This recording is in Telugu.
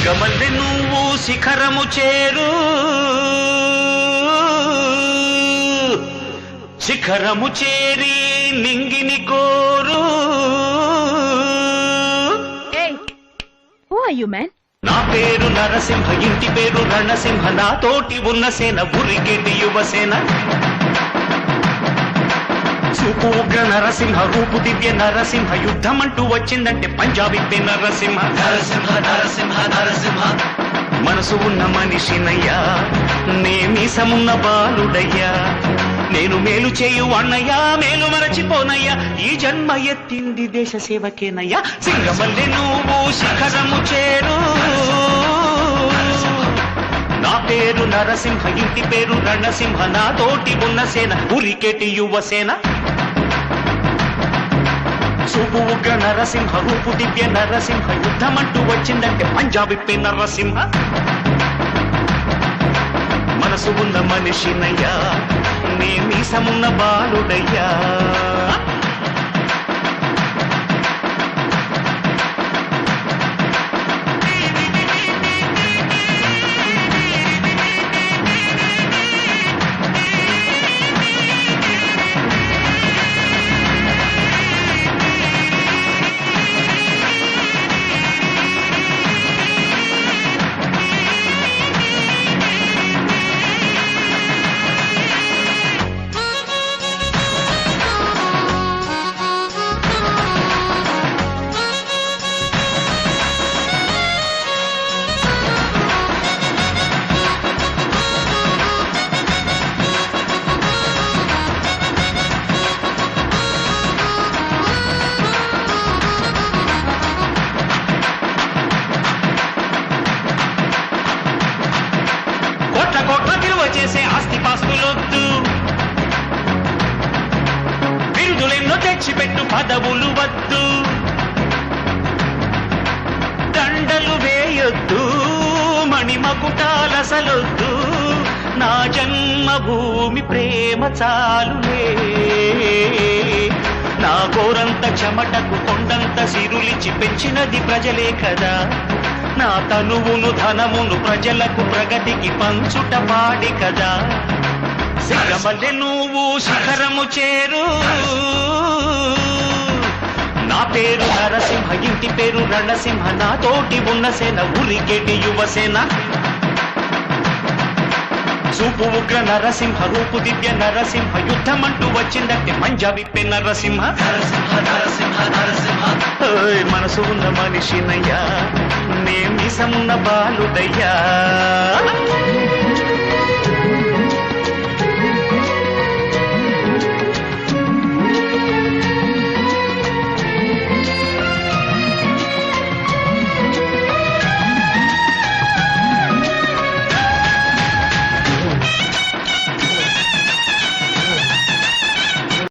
సిగమల్లె నువ్వు శిఖరము చేరు, శిఖరము చేరి నింగిని కోరు. Who are you, man? నా పేరు నరసింహ, ఇంటి పేరు రణసింహ, నా తోటి ఉన్న సేన ఉరికెటి యువసేన. చూపు ఉగ్ర నరసింహ, రూపు దివ్య నరసింహ, యుద్ధమంటూ వచ్చిందంటే పంజాబీ నరసింహ. నరసింహ నరసింహ నరసింహ, మనసు ఉన్న మనిషినయ్యా, నేమీసమున్న బాలుడయ్యా, నేను మేలు చేయు అన్నయ్యా, మేలు మరచిపోనయ్యా, ఈ జన్మ ఎత్తింది దేశ సేవకేనయ్యా. సింగమల్లె నువ్వు శిఖరము చేరు, నా పేరు నరసింహ, ఇంటి పేరు రణసింహ, నా తోటి ఉన్న సేన ఉరికెటి యువసేన. చూపు ఉగ్ర నరసింహ, రూపు దివ్య నరసింహ, యుద్ధమంటూ వచ్చిందంటే పంజాబీ నరసింహ. మనసు ఉన్న మనిషినయ్యా, నేమీసమున్న బాలుడయ్యా. కోట్ల విలువ చేసే ఆస్తి పాస్తులొద్దు, బిరుదులెన్నో తెచ్చిపెట్టు పదవులు వద్దు, దండలు వేయొద్దు, మణిమకుటాలసలొద్దు, నా జన్మభూమి ప్రేమ చాలులే. నా గోరంత చెమటకు కొండంత సిరులిచి పెంచినది ప్రజలే కదా, నా తనువును ధనమును ప్రజలకు ప్రగతికి పంచుట పాడి కదా. సిగమల్లె నువ్వు శిఖరము చేరు, నా పేరు నరసింహ, ఇంటి పేరు రణసింహ, నా తోటి ఉన్న సేన ఉరికెటి యువసేన. చూపు ఉగ్ర నరసింహ, రూపు దివ్య నరసింహ, యుద్ధమంటూ వచ్చిందంటే పంజాబీ నరసింహ. నరసింహ నరసింహ నరసింహ, మనసు ఉన్న మనిషినయ్యా, నేమీసమున్న బాలుడయ్యా.